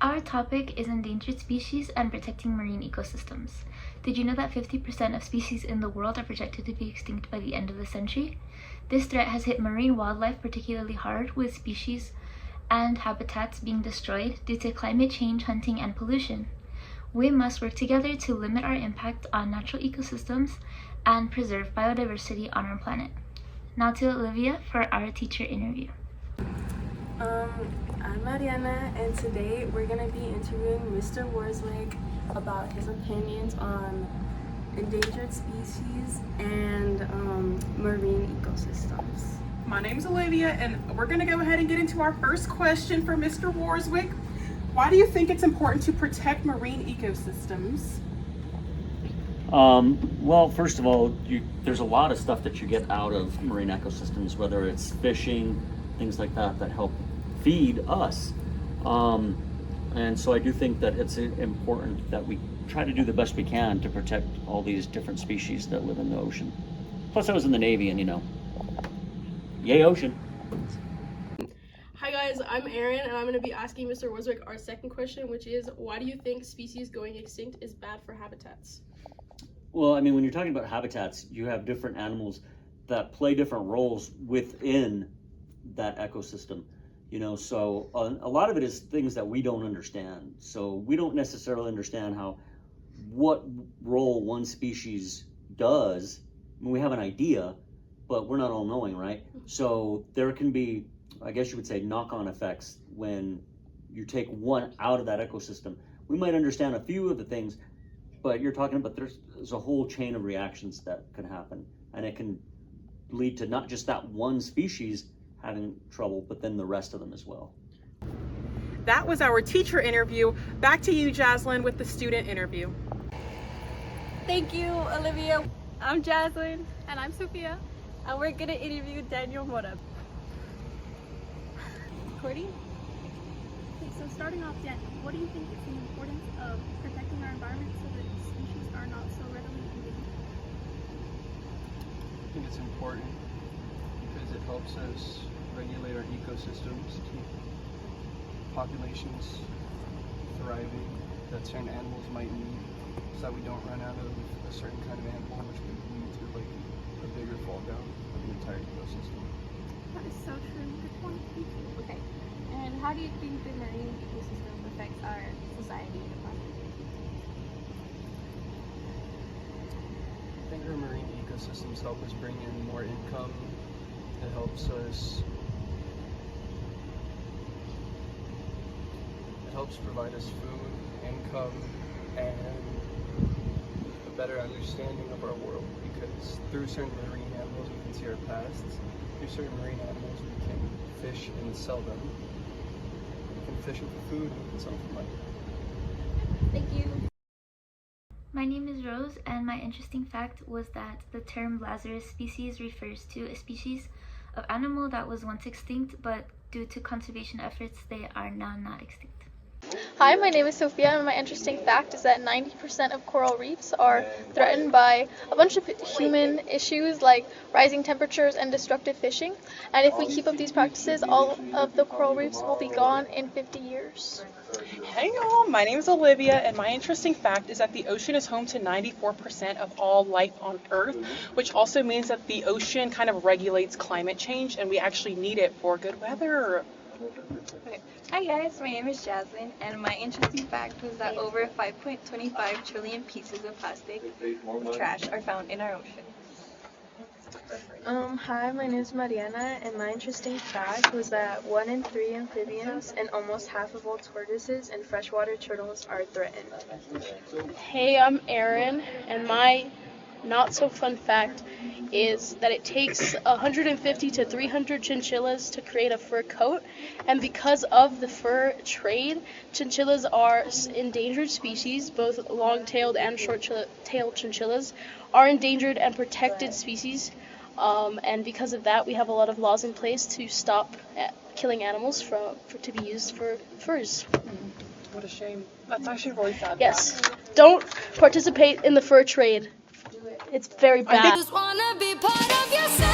Our topic is endangered species and protecting marine ecosystems. Did you know that 50% of species in the world are projected to be extinct by the end of the century? This threat has hit marine wildlife particularly hard, with species and habitats being destroyed due to climate change, hunting, and pollution. We must work together to limit our impact on natural ecosystems and preserve biodiversity on our planet. Now to Olivia for our teacher interview. I'm Mariana, and today we're going to be interviewing Mr. Worswick about his opinions on endangered species and marine ecosystems. My name's Olivia, and we're going to go ahead and get into our first question for Mr. Worswick. Why do you think it's important to protect marine ecosystems? Well, first of all, there's a lot of stuff that you get out of marine ecosystems, whether it's fishing, things like that, that help feed us. And so I do think that it's important that we try to do the best we can to protect all these different species that live in the ocean. Plus, I was in the Navy, and yay ocean. Hi guys, I'm Aaron, and I'm going to be asking Mr. Worswick our second question, which is, why do you think species going extinct is bad for habitats? Well, I mean, when you're talking about habitats, you have different animals that play different roles within that ecosystem. So a lot of it is things that we don't understand. So we don't necessarily understand what role one species does. I mean, we have an idea, but we're not all knowing, right? So there can be, I guess you would say, knock-on effects when you take one out of that ecosystem. We might understand a few of the things, but you're talking about there's a whole chain of reactions that can happen, and it can lead to not just that one species having trouble, but then the rest of them as well. That was our teacher interview. Back to you, Jaslyn, with the student interview. Thank you, Olivia. I'm Jaslyn. And I'm Sophia. And we're going to interview Daniel Mora. Recording? Okay, so starting off, Dan, what do you think is the importance of protecting our environment so that species are not so readily endangered? I think it's important because it helps us regulate our ecosystems, keep populations thriving that certain animals might need, so that we don't run out of a certain kind of animal, which could lead to like a bigger fall down of the entire ecosystem. That is so true. Good point. Thank you. Okay. And how do you think the marine ecosystem affects our society and planet? I think our marine ecosystems help us bring in more income. It helps us. It helps provide us food, income, and a better understanding of our world, because through certain marine animals we can see our pasts. Through certain marine animals we can fish and sell them. We can fish them for food and we can sell them for money. Thank you. My name is Rose, and my interesting fact was that the term Lazarus species refers to a species of animal that was once extinct, but due to conservation efforts, they are now not extinct. Hi, my name is Sophia, and my interesting fact is that 90% of coral reefs are threatened by a bunch of human issues like rising temperatures and destructive fishing. And if we keep up these practices, all of the coral reefs will be gone in 50 years. Hey y'all, my name is Olivia, and my interesting fact is that the ocean is home to 94% of all life on Earth, which also means that the ocean kind of regulates climate change, and we actually need it for good weather. Okay. Hi guys, my name is Jaslyn, and my interesting fact was that over 5.25 trillion pieces of plastic trash are found in our ocean. Hi, my name is Mariana, and my interesting fact was that 1 in 3 amphibians and almost half of all tortoises and freshwater turtles are threatened. Hey, I'm Aaron, and my not so fun fact is that it takes 150 to 300 chinchillas to create a fur coat, and because of the fur trade, chinchillas are endangered species. Both long-tailed and short-tailed chinchillas are endangered and protected species, and because of that we have a lot of laws in place to stop killing animals to be used for furs. What a shame. That's actually really sad. Yes, don't participate in the fur trade. It's very bad. Just wanna be part of yourself.